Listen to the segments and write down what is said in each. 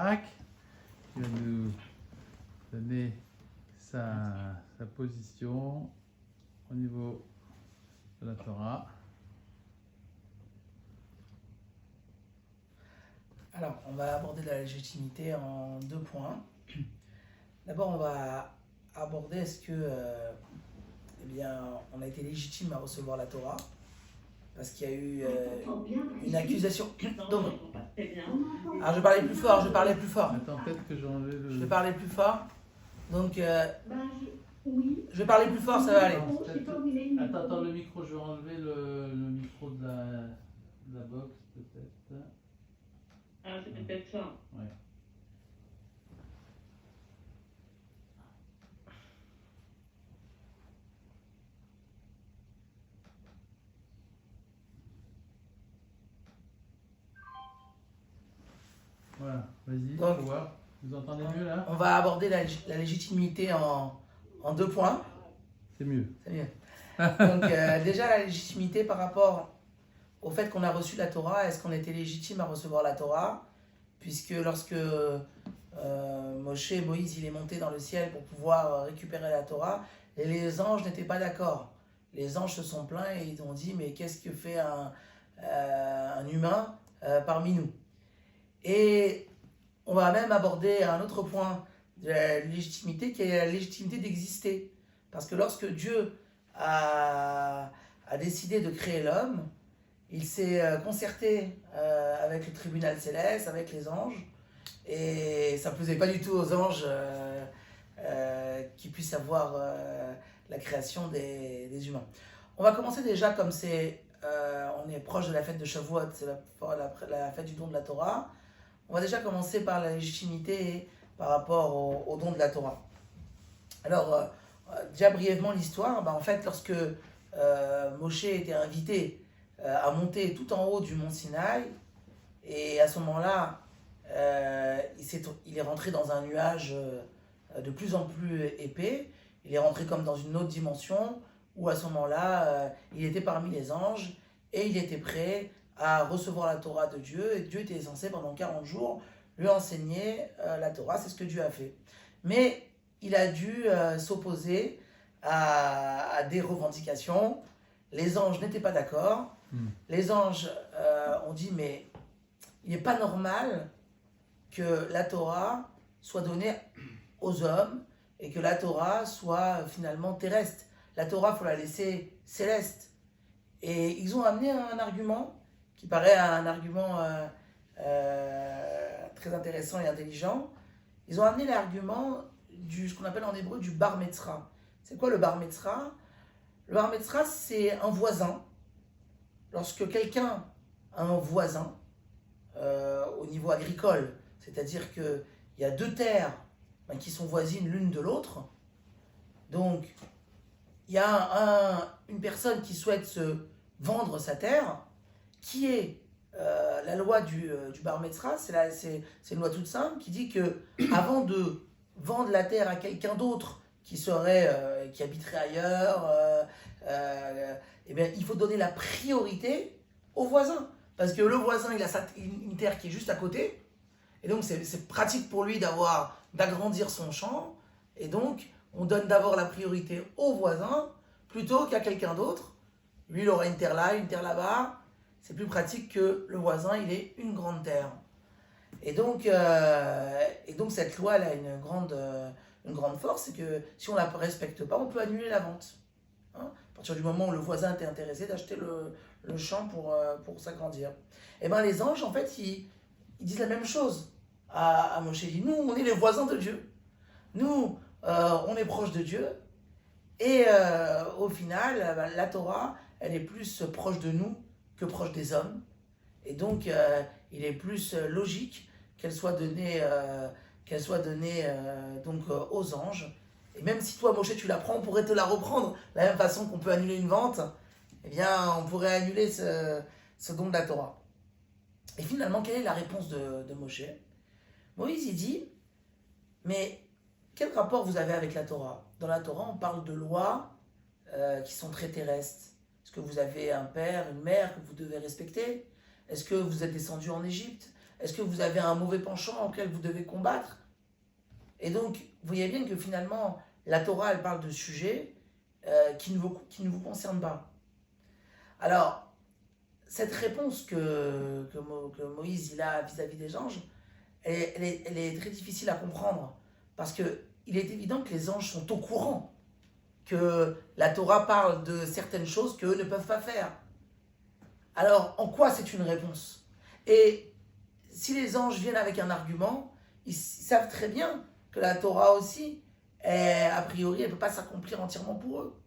Barak, qui va nous donner sa position au niveau de la Torah. Alors, on va aborder la légitimité en 2 points. D'abord, on va aborder est-ce que, on a été légitime à recevoir la Torah, parce qu'il y a eu une accusation. Donc, alors je parlais plus fort, Attends, peut-être que j'ai enlevé le... Je vais parler plus fort. Donc, Oui. je vais parler plus fort, ça va aller. Attends, le micro, je vais enlever le micro de la box, peut-être. Ah, c'est peut-être ça. Ouais. Voilà, vas-y, Donc, faut voir. Vous entendez mieux là? On va aborder la légitimité en 2 points. C'est mieux. C'est mieux. Donc, déjà, la légitimité par rapport au fait qu'on a reçu la Torah, est-ce qu'on était légitime à recevoir la Torah? Puisque lorsque Moïse, il est monté dans le ciel pour pouvoir récupérer la Torah, et les anges n'étaient pas d'accord. Les anges se sont plaints et ils ont dit, mais qu'est-ce que fait un humain parmi nous? Et on va même aborder un autre point de la légitimité, qui est la légitimité d'exister. Parce que lorsque Dieu a décidé de créer l'homme, il s'est concerté avec le tribunal céleste, avec les anges, et ça ne plaisait pas du tout aux anges qui puissent avoir la création des humains. On va commencer déjà comme on est proche de la fête de Shavuot, c'est la fête du don de la Torah. On va déjà commencer par la légitimité par rapport au don de la Torah. Alors, déjà brièvement l'histoire, en fait, lorsque Moshe était invité à monter tout en haut du mont Sinaï, et à ce moment-là, il est rentré dans un nuage de plus en plus épais, il est rentré comme dans une autre dimension, où à ce moment-là, il était parmi les anges, et il était prêt à recevoir la Torah de Dieu, et Dieu était censé pendant 40 jours lui enseigner la Torah, c'est ce que Dieu a fait. Mais il a dû s'opposer à des revendications, les anges n'étaient pas d'accord, les anges ont dit mais il n'est pas normal que la Torah soit donnée aux hommes et que la Torah soit finalement terrestre. La Torah, il faut la laisser céleste. Et ils ont amené un argument qui paraît un argument très intéressant et intelligent. Ils ont amené l'argument ce qu'on appelle en hébreu du bar metzra. C'est quoi le bar metzra? Le bar metzra, c'est un voisin. Lorsque quelqu'un a un voisin au niveau agricole, c'est-à-dire qu'il y a 2 terres qui sont voisines l'une de l'autre, donc il y a une personne qui souhaite se vendre sa terre, qui est la loi du bar metzra, c'est une loi toute simple qui dit que avant de vendre la terre à quelqu'un d'autre qui habiterait ailleurs, il faut donner la priorité au voisin. Parce que le voisin, il a une terre qui est juste à côté, et donc c'est pratique pour lui d'agrandir son champ, et donc on donne d'abord la priorité au voisin plutôt qu'à quelqu'un d'autre. Lui, il aura une terre là, une terre là-bas. C'est plus pratique que le voisin, il ait une grande terre. Et donc cette loi, elle a une grande force, c'est que si on ne la respecte pas, on peut annuler la vente. À partir du moment où le voisin était intéressé d'acheter le champ pour s'agrandir. Et bien les anges, en fait, ils disent la même chose à Moshe. Ils disent, nous, on est les voisins de Dieu. Nous, on est proche de Dieu. Et au final, la Torah, elle est plus proche de nous que proche des hommes. Et donc, il est plus logique qu'elle soit donnée, aux anges. Et même si toi, Moshe, tu la prends, on pourrait te la reprendre. De la même façon qu'on peut annuler une vente, eh bien, on pourrait annuler ce don de la Torah. Et finalement, quelle est la réponse de Moshe? Moïse, il dit, mais quel rapport vous avez avec la Torah? Dans la Torah, on parle de lois qui sont très terrestres. Est-ce que vous avez un père, une mère que vous devez respecter? Est-ce que vous êtes descendu en Égypte? Est-ce que vous avez un mauvais penchant auquel vous devez combattre? Et donc, vous voyez bien que finalement, la Torah, elle parle de sujets qui ne vous concernent pas. Alors, cette réponse que Moïse il a vis-à-vis des anges, elle est très difficile à comprendre. Parce qu'il est évident que les anges sont au courant que la Torah parle de certaines choses qu'eux ne peuvent pas faire. Alors, en quoi c'est une réponse? Et si les anges viennent avec un argument, ils savent très bien que la Torah aussi, a priori, elle ne peut pas s'accomplir entièrement pour eux.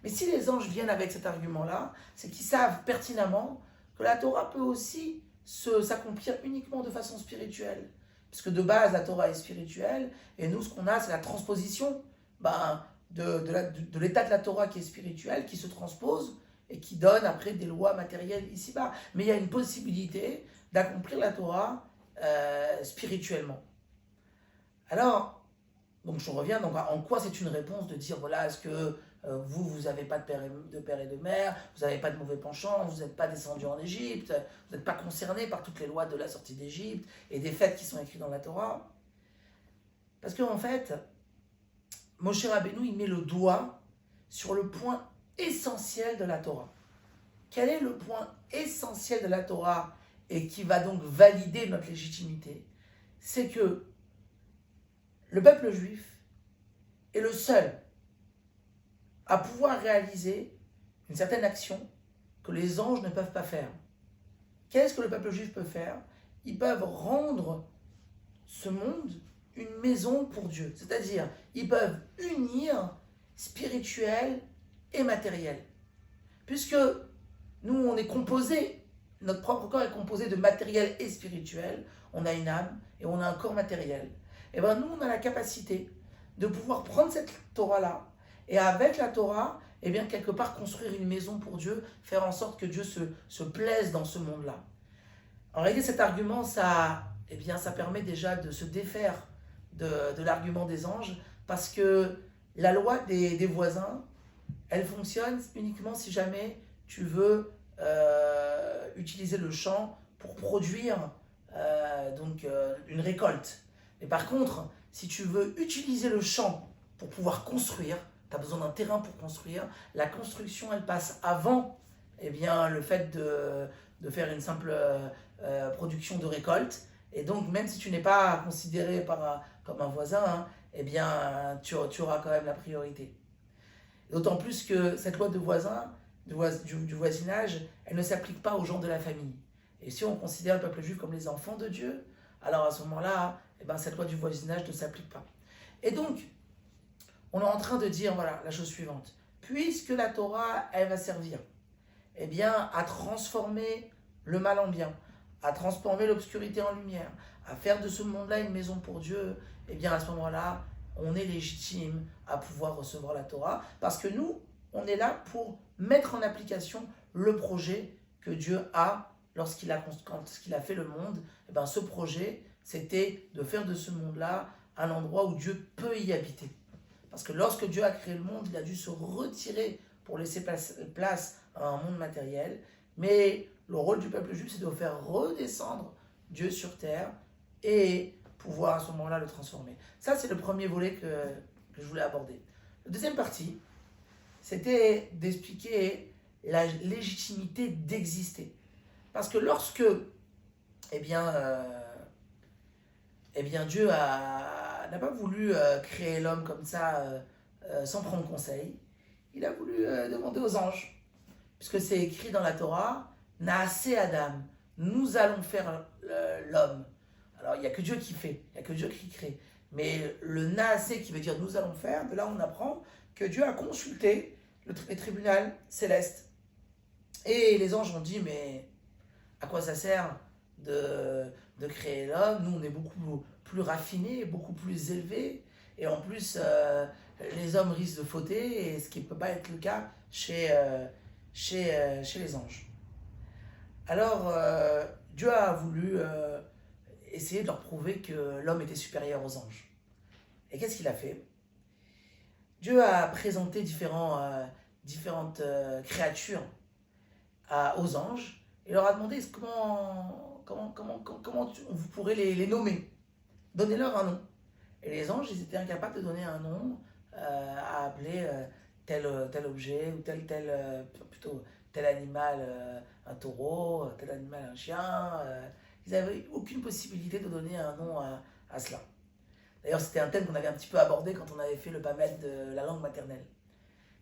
Mais si les anges viennent avec cet argument-là, c'est qu'ils savent pertinemment que la Torah peut aussi s'accomplir uniquement de façon spirituelle. Puisque de base, la Torah est spirituelle, et nous, ce qu'on a, c'est la transposition de l'état de la Torah qui est spirituel, qui se transpose, et qui donne après des lois matérielles ici-bas. Mais il y a une possibilité d'accomplir la Torah spirituellement. Alors, donc je reviens, donc en quoi c'est une réponse de dire, voilà, est-ce que vous n'avez pas de père et de mère, vous n'avez pas de mauvais penchant, vous n'êtes pas descendu en Égypte, vous n'êtes pas concerné par toutes les lois de la sortie d'Égypte et des faits qui sont écrits dans la Torah. Parce qu'en fait, Moshe Rabbeinu, il met le doigt sur le point essentiel de la Torah. Quel est le point essentiel de la Torah et qui va donc valider notre légitimité? C'est que le peuple juif est le seul à pouvoir réaliser une certaine action que les anges ne peuvent pas faire. Qu'est-ce que le peuple juif peut faire? Ils peuvent rendre ce monde une maison pour Dieu. C'est-à-dire, ils peuvent unir spirituel et matériel. Puisque nous, on est composé, notre propre corps est composé de matériel et spirituel. On a une âme et on a un corps matériel. Et bien nous, on a la capacité de pouvoir prendre cette Torah-là et avec la Torah, et bien quelque part construire une maison pour Dieu, faire en sorte que Dieu se plaise dans ce monde-là. En réalité, cet argument, ça permet déjà de se défaire de l'argument des anges, parce que la loi des voisins, elle fonctionne uniquement si jamais tu veux utiliser le champ pour produire une récolte. Mais par contre, si tu veux utiliser le champ pour pouvoir construire, tu as besoin d'un terrain pour construire, la construction, elle passe avant le fait de faire une simple production de récolte. Et donc, même si tu n'es pas considéré comme un voisin, tu auras quand même la priorité. D'autant plus que cette loi de voisin, du voisinage, elle ne s'applique pas aux gens de la famille. Et si on considère le peuple juif comme les enfants de Dieu, alors à ce moment-là, cette loi du voisinage ne s'applique pas. Et donc, on est en train de dire voilà, la chose suivante. Puisque la Torah, elle va servir à transformer le mal en bien, à transformer l'obscurité en lumière, à faire de ce monde-là une maison pour Dieu, à ce moment-là, on est légitime à pouvoir recevoir la Torah, parce que nous, on est là pour mettre en application le projet que Dieu a lorsqu'il a fait le monde. Ce projet, c'était de faire de ce monde-là un endroit où Dieu peut y habiter. Parce que lorsque Dieu a créé le monde, il a dû se retirer pour laisser place à un monde matériel. Mais le rôle du peuple juif, c'est de faire redescendre Dieu sur terre et pouvoir à ce moment-là le transformer. Ça, c'est le premier volet que je voulais aborder. La deuxième partie, c'était d'expliquer la légitimité d'exister. Parce que lorsque Dieu n'a pas voulu créer l'homme comme ça sans prendre conseil, il a voulu demander aux anges. Puisque c'est écrit dans la Torah, Naaseh Adam, nous allons faire l'homme. Alors il n'y a que Dieu qui fait, il n'y a que Dieu qui crée. Mais le Naaseh qui veut dire nous allons faire, de là on apprend que Dieu a consulté les tribunaux célestes. Et les anges ont dit, mais à quoi ça sert de créer l'homme? Nous on est beaucoup plus raffinés, beaucoup plus élevés. Et en plus, les hommes risquent de fauter, et ce qui ne peut pas être le cas chez les anges. Alors, Dieu a voulu essayer de leur prouver que l'homme était supérieur aux anges. Et qu'est-ce qu'il a fait? Dieu a présenté différentes créatures aux anges et leur a demandé comment vous pourrez les nommer. Donnez-leur un nom. Et les anges, ils étaient incapables de donner un nom à appeler tel objet ou plutôt tel animal, un taureau, tel animal, un chien. Ils n'avaient aucune possibilité de donner un nom à cela. D'ailleurs, c'était un thème qu'on avait un petit peu abordé quand on avait fait le PAMED de la langue maternelle.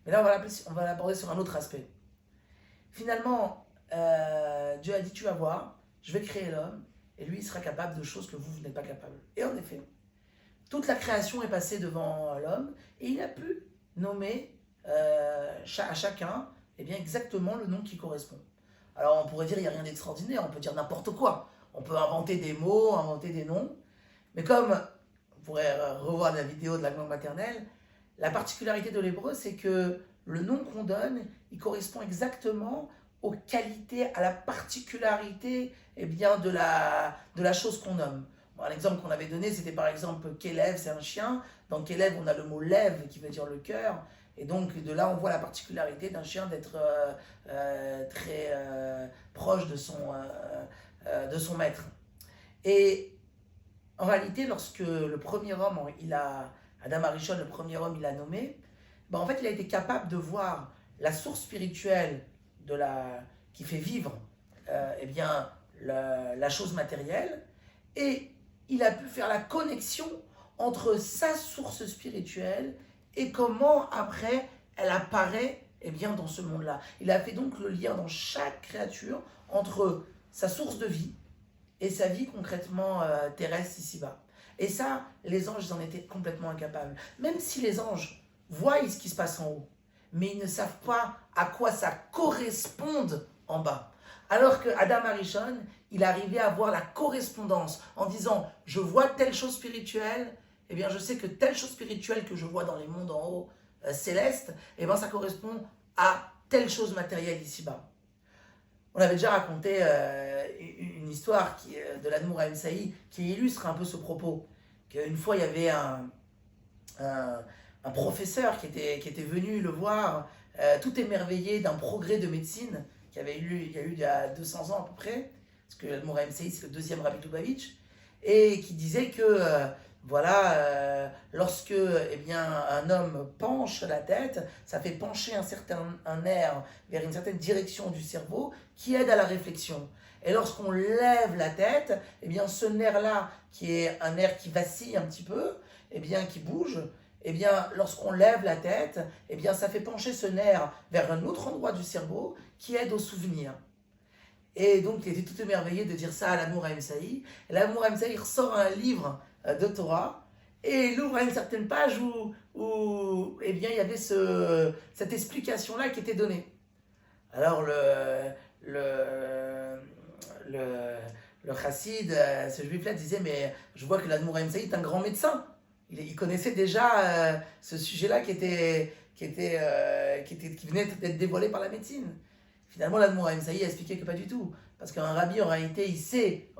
Mais là, on va l'aborder sur un autre aspect. Finalement, Dieu a dit, tu vas voir, je vais créer l'homme, et lui, il sera capable de choses que vous n'êtes pas capable. Et en effet, toute la création est passée devant l'homme, et il a pu nommer à chacun exactement le nom qui correspond. Alors, on pourrait dire, il n'y a rien d'extraordinaire, on peut dire n'importe quoi. On peut inventer des mots, inventer des noms, mais comme, vous pourrez revoir la vidéo de la langue maternelle, la particularité de l'hébreu, c'est que le nom qu'on donne, il correspond exactement aux qualités, à la particularité de la chose qu'on nomme. Bon, un exemple qu'on avait donné, c'était par exemple Kélev, c'est un chien. Dans Kélev, on a le mot lève qui veut dire le cœur. Et donc de là, on voit la particularité d'un chien d'être très proche de son maître. Et en réalité, lorsque le premier homme, Adam Arishon, le premier homme, il a nommé, en fait, il a été capable de voir la source spirituelle qui fait vivre la chose matérielle, et il a pu faire la connexion entre sa source spirituelle et comment après elle apparaît dans ce monde-là. Il a fait donc le lien dans chaque créature entre sa source de vie et sa vie concrètement terrestre ici-bas. Et ça, les anges en étaient complètement incapables. Même si les anges voient ce qui se passe en haut, mais ils ne savent pas à quoi ça corresponde en bas. Alors que Adam Arishon, il arrivait à voir la correspondance en disant « je vois telle chose spirituelle, je sais que telle chose spirituelle que je vois dans les mondes en haut célestes, ça correspond à telle chose matérielle ici-bas. » On avait déjà raconté une histoire de l'Admour Haïm Saï qui illustre un peu ce propos. Qu'une fois, il y avait un professeur qui était venu le voir, tout émerveillé d'un progrès de médecine il y a eu il y a 200 ans à peu près, parce que l'Admour Haïm Saï, c'est le deuxième Rabbi Lubavitch, et qui disait que lorsque un homme penche la tête, ça fait pencher un nerf vers une certaine direction du cerveau qui aide à la réflexion. Et lorsqu'on lève la tête, ce nerf-là, qui est un nerf qui vacille un petit peu, qui bouge, lorsqu'on lève la tête, ça fait pencher ce nerf vers un autre endroit du cerveau qui aide au souvenir. Et donc, il était tout émerveillé de dire ça à l'Admour Haïm Saï. Et l'Admour Haïm Saï ressort un livre de Torah et il ouvre à une certaine page où il y avait cette explication-là qui était donnée. Alors, le chassid, ce juif-là, disait « Mais je vois que l'Admour Haïm Saï est un grand médecin. » Il connaissait déjà ce sujet-là qui venait d'être dévoilé par la médecine. Finalement, l'Admour Haïm Saï a expliqué que pas du tout. Parce qu'un rabbi, en réalité, il sait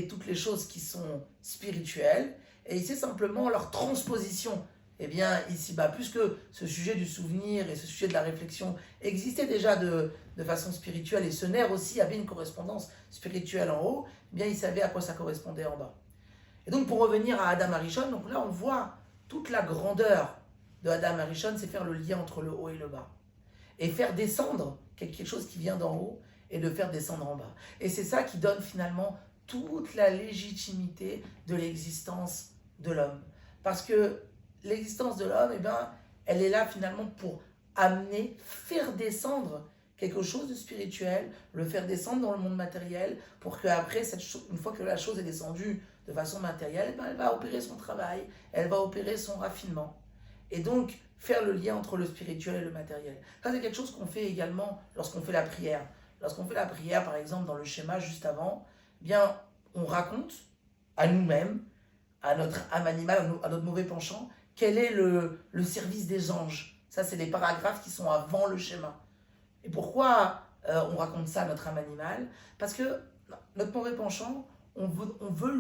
toutes les choses qui sont spirituelles et il sait simplement leur transposition. Ici-bas, puisque ce sujet du souvenir et ce sujet de la réflexion existait déjà de façon spirituelle et ce nerf aussi avait une correspondance spirituelle en haut, il savait à quoi ça correspondait en bas. Et donc, pour revenir à Adam Arishon, donc là, on voit toute la grandeur de Adam Arishon, c'est faire le lien entre le haut et le bas. Et faire descendre quelque chose qui vient d'en haut et le faire descendre en bas. Et c'est ça qui donne finalement toute la légitimité de l'existence de l'homme. Parce que l'existence de l'homme, elle est là finalement pour amener, faire descendre quelque chose de spirituel, le faire descendre dans le monde matériel, pour qu'après, une fois que la chose est descendue de façon matérielle, elle va opérer son travail, elle va opérer son raffinement. Et donc, faire le lien entre le spirituel et le matériel. Ça, c'est quelque chose qu'on fait également lorsqu'on fait la prière. Lorsqu'on fait la prière, par exemple, dans le schéma juste avant, on raconte à nous-mêmes, à notre âme animale, à notre mauvais penchant, quel est le service des anges. Ça, c'est les paragraphes qui sont avant le schéma. Et pourquoi on raconte ça à notre âme animale? Parce que notre mauvais penchant, on veut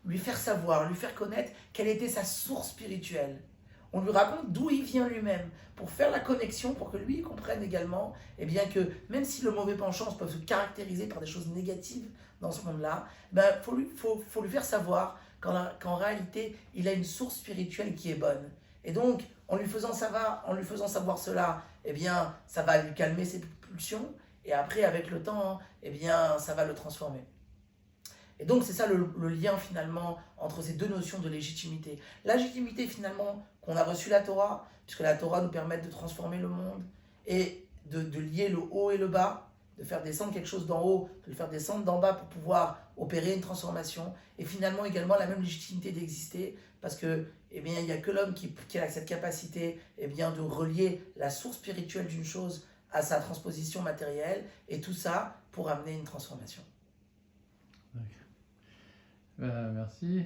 lui faire savoir, lui faire connaître quelle était sa source spirituelle. on lui raconte d'où il vient lui-même, pour faire la connexion, pour que lui comprenne également, eh bien que même si le mauvais penchant peut se caractériser par des choses négatives dans ce monde-là, ben, faut lui faire savoir qu'en réalité, il a une source spirituelle qui est bonne. Et donc, en lui faisant savoir cela, eh bien, ça va lui calmer ses pulsions, et après, avec le temps, eh bien, ça va le transformer. Et donc, c'est ça le lien finalement entre ces deux notions de légitimité. La légitimité finalement qu'on a reçu la Torah, puisque la Torah nous permet de transformer le monde et de lier le haut et le bas, de faire descendre quelque chose d'en haut, de le faire descendre d'en bas pour pouvoir opérer une transformation. Et finalement également la même légitimité d'exister, parce que eh bien, il n'y a que l'homme qui a cette capacité eh bien, de relier la source spirituelle d'une chose à sa transposition matérielle, et tout ça pour amener une transformation. Merci.